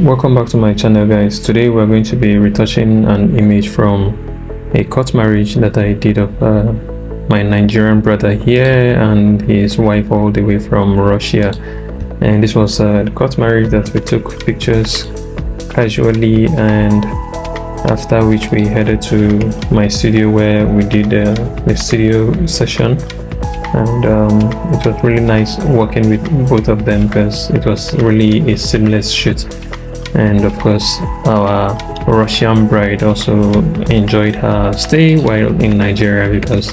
Welcome back to my channel, guys. Today we're going to be retouching an image from a court marriage that I did of my Nigerian brother here and his wife all the way from Russia. And this was the court marriage that we took pictures casually, and after which we headed to my studio where we did the studio session. And it was really nice working with both of them because it was really a seamless shoot. And of course, our Russian bride also enjoyed her stay while in Nigeria because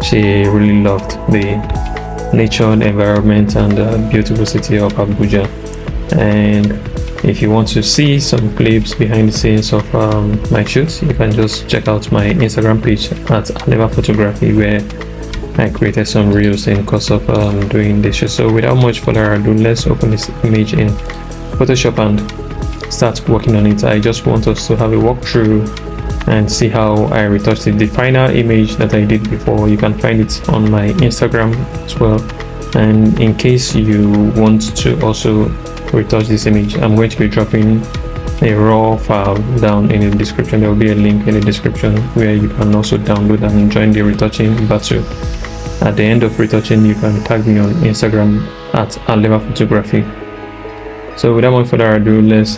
she really loved the nature, the environment, and the beautiful city of Abuja. And if you want to see some clips behind the scenes of my shoots, you can just check out my Instagram page at Aleva Photography, where I created some reels in course of doing this shoot. So without much further ado, let's open this image in Photoshop and start working on it. I just want us to have a walkthrough and see how I retouched it. The final image that I did before, you can find it on my Instagram as well. And in case you want to also retouch this image, I'm going to be dropping a raw file down in the description. There will be a link in the description where you can also download and join the retouching battle. At the end of retouching, you can tag me on Instagram at Aleva Photography. So without much further ado, let's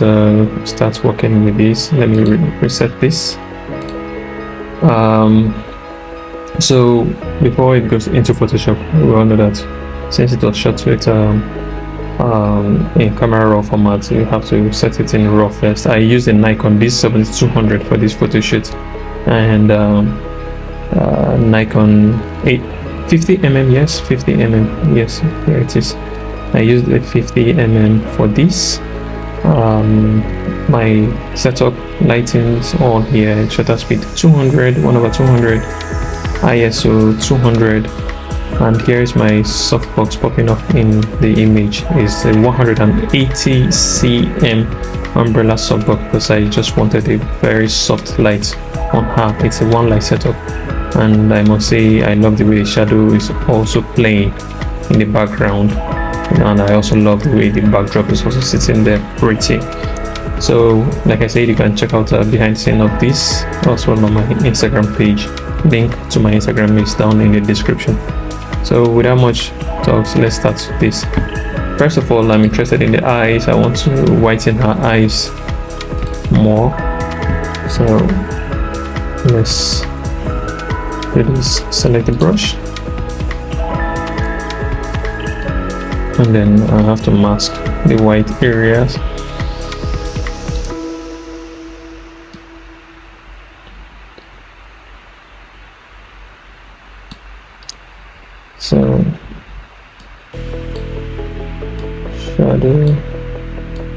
start working with this. Let me reset this. So before it goes into Photoshop, we all know that since it was shot with in camera raw format, you have to set it in raw first. I used a Nikon D7200 for this photo shoot, and Nikon 50mm, yes, 50mm, yes, here it is. I used a 50mm for this. My setup lightings all here, shutter speed 200, 1/200, ISO 200, and here is my softbox popping up in the image. Is a 180 cm umbrella softbox because I just wanted a very soft light on her. It's a one light setup, and I must say I love the way the shadow is also playing in the background. And I also love the way the backdrop is also sitting there pretty. So like I said, you can check out behind the scene of this also on my Instagram page. Link to my Instagram is down in the description. So without much talks, let's start this. First of all, I'm interested in the eyes. I want to whiten her eyes more. So let's do this. Select the brush, and then I have to mask the white areas. So shadow,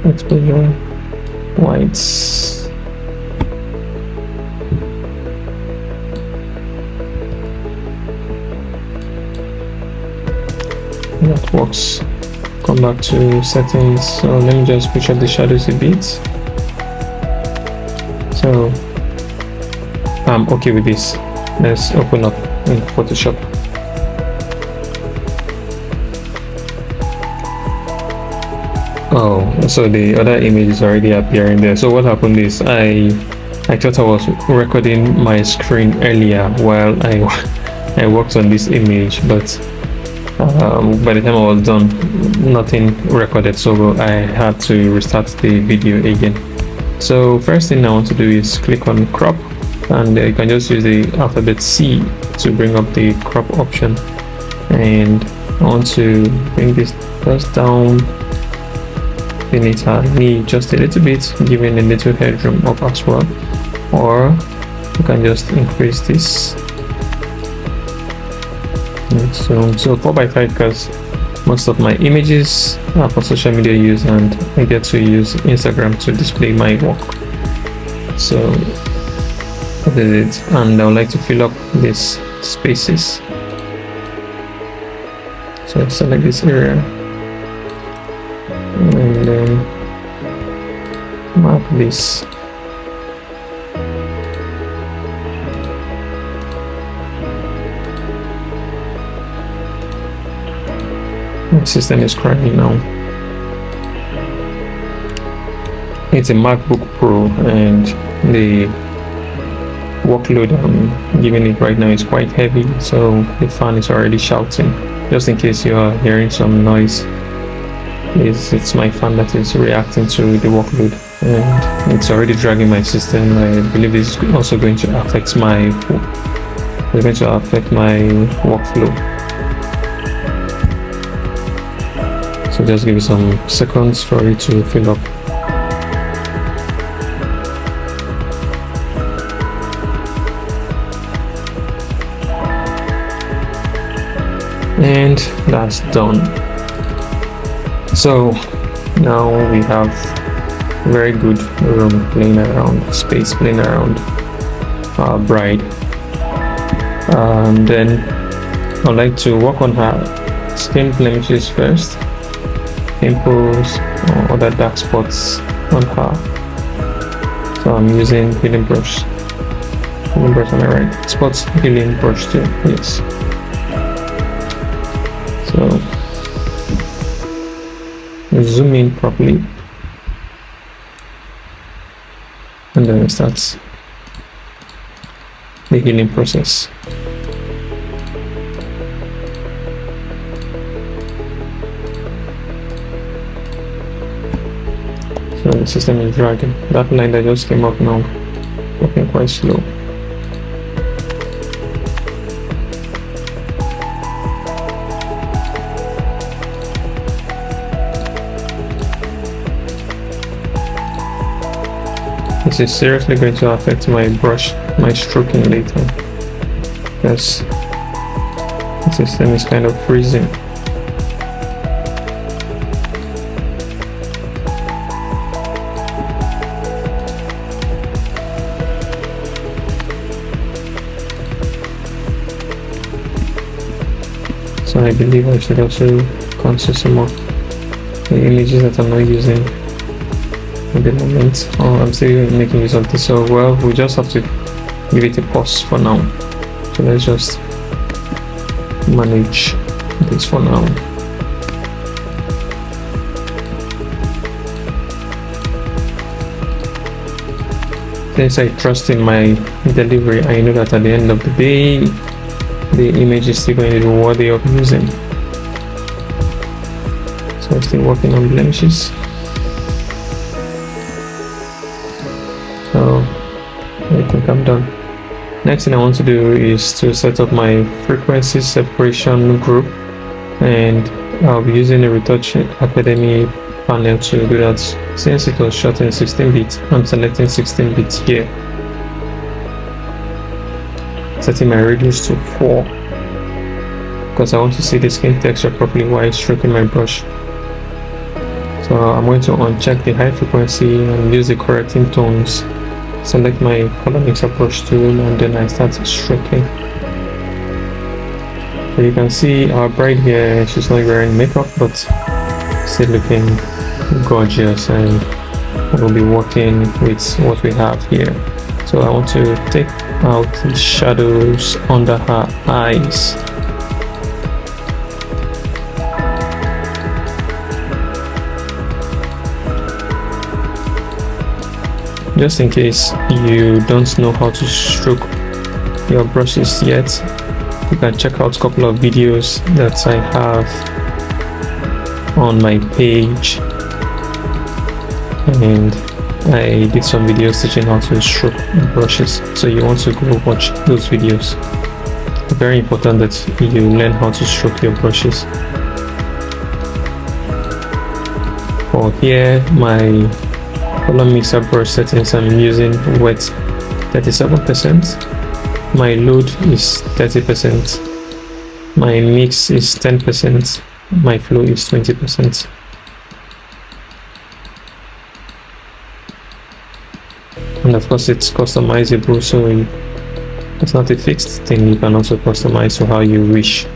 exposure, whites. That works. Come back to settings. So let me just push up the shadows a bit. So I'm okay with this. Let's open up in Photoshop. Oh, so the other image is already appearing there. So what happened is I thought I was recording my screen earlier while I worked on this image, but by the time I was done, nothing recorded, so I had to restart the video again. So first thing I want to do is click on crop, and you can just use the alphabet C to bring up the crop option, and I want to bring this just down beneath her knee just a little bit, giving a little headroom up as well. Or you can just increase this. So 4x5 because most of my images are for social media use, and I get to use Instagram to display my work. So that is it, and I would like to fill up these spaces. So select this area and then mark this. My system is crying now. It's a MacBook Pro, and the workload I'm giving it right now is quite heavy, so the fan is already shouting. Just in case you are hearing some noise, it's my fan that is reacting to the workload, and it's already dragging my system. I believe it's also going to affect my workflow. So just give it some seconds for it to fill up. And that's done. So now we have very good room playing around, space playing around our bride. And then I'd like to work on her skin blemishes first, pimples or other dark spots on her. So I'm using healing brush. Healing brush, am I right? Spots healing brush too, yes. So zoom in properly, and then it starts the healing process. So the system is dragging. That line that just came up now, working quite slow. This is seriously going to affect my stroking later, because the system is kind of freezing. So I believe I should also cancel some of the images that I'm not using at the moment. Oh, I'm still making use of this, so well, we just have to give it a pause for now. So let's just manage this for now. Since I trust in my delivery, I know that at the end of the day the image is still going to be worthy of using. So I'm still working on blemishes. So I think I'm done. Next thing I want to do is to set up my frequency separation group, and I'll be using a Retouch Academy panel to do that. Since it was shot in 16-bit, I'm selecting 16-bit here, setting my radius to 4 because I want to see the skin texture properly while stroking my brush. So I'm going to uncheck the high frequency and use the correcting tones. Select my color mixer brush tool, and then I start stroking. So you can see our bride here, she's not wearing makeup but still looking gorgeous, and we'll be working with what we have here. So I want to take out the shadows under her eyes. Just in case you don't know how to stroke your brushes yet, you can check out a couple of videos that I have on my page, and I did some videos teaching how to stroke brushes, so you want to go watch those videos. Very important that you learn how to stroke your brushes. For here, my color mixer brush settings, I'm using wet 37%, my load is 30%, my mix is 10%, my flow is 20%. And of course it's customizable, so it's not a fixed thing, you can also customize to how you wish.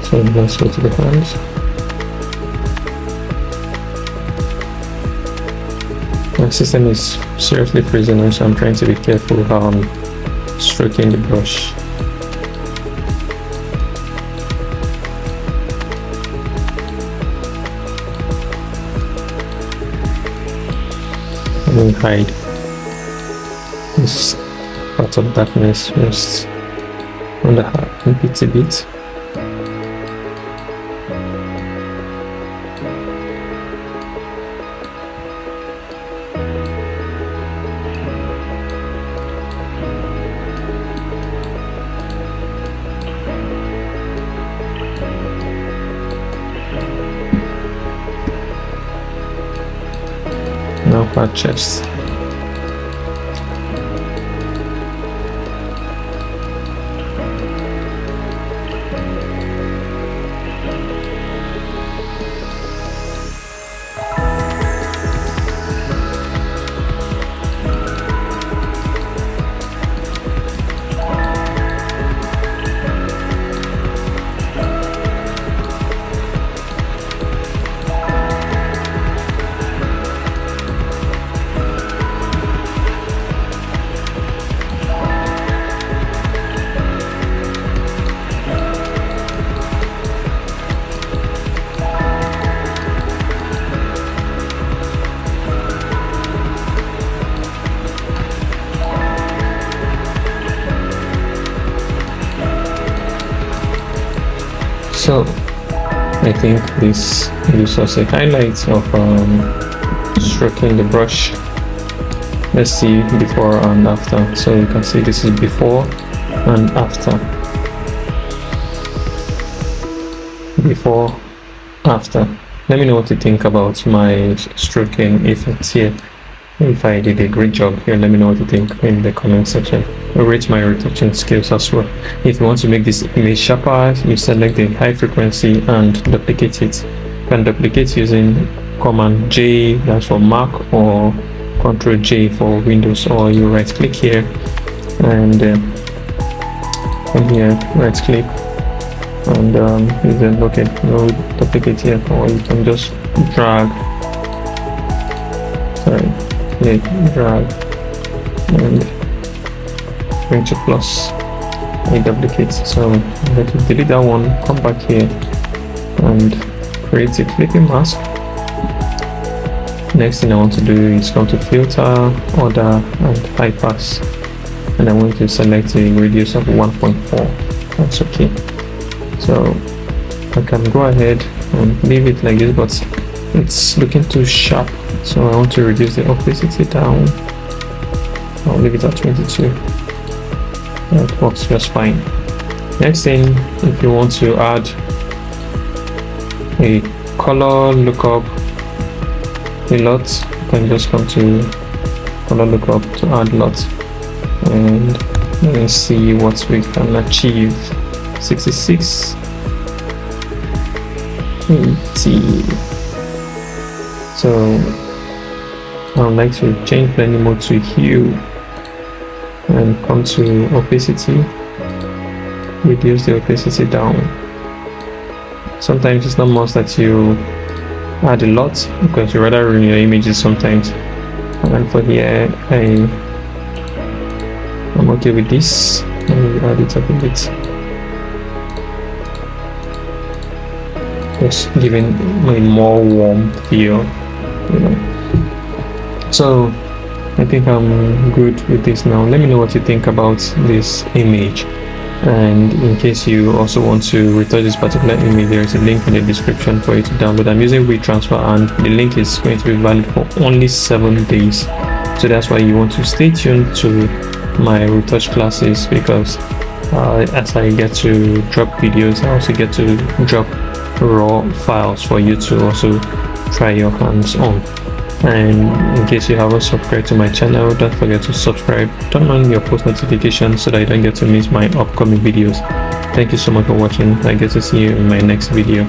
So let's go to the hands. My system is seriously freezing, so I'm trying to be careful how I'm stroking the brush. And hide this part of darkness just on the heart a bit. Now her chest. So I think this gives us a highlight of stroking the brush. Let's see before and after. So you can see this is before and after. Before, after. Let me know what you think about my stroking effects here. If I did a great job here, let me know what you think in the comment section. Rate my retouching skills as well. If you want to make this image sharper, you select the high frequency and duplicate it. You can duplicate using Command J, that's for Mac, or Ctrl J for Windows, or you right click here and from here right click and you then look at duplicate here, or you can just drag and bring to plus and duplicate. So I'm going to delete that one, come back here and create a clipping mask. Next thing I want to do is come to filter, order and high pass, and I'm going to select a radius of 1.4. that's okay. So I can go ahead and leave it like this, but it's looking too sharp, so I want to reduce the opacity down. I'll leave it at 22. That works just fine. Next thing, if you want to add a color lookup a lot, you can just come to color lookup to add lot, and let's see what we can achieve. 66, 80. So I would like to change blending mode to hue and come to opacity, reduce the opacity down. Sometimes it's not must that you add a lot, because you rather ruin your images sometimes. And for here I'm okay with this, and we add it up a bit, just giving a more warm feel, you know. So I think I'm good with this now. Let me know what you think about this image, and in case you also want to retouch this particular image, there is a link in the description for you to download. I'm using WeTransfer, and the link is going to be valid for only 7 days, so that's why you want to stay tuned to my retouch classes, because as I get to drop videos, I also get to drop raw files for you to also try your hands on. And in case you haven't subscribed to my channel, don't forget to subscribe, turn on your post notifications so that you don't get to miss my upcoming videos. Thank you so much for watching. I get to see you in my next video.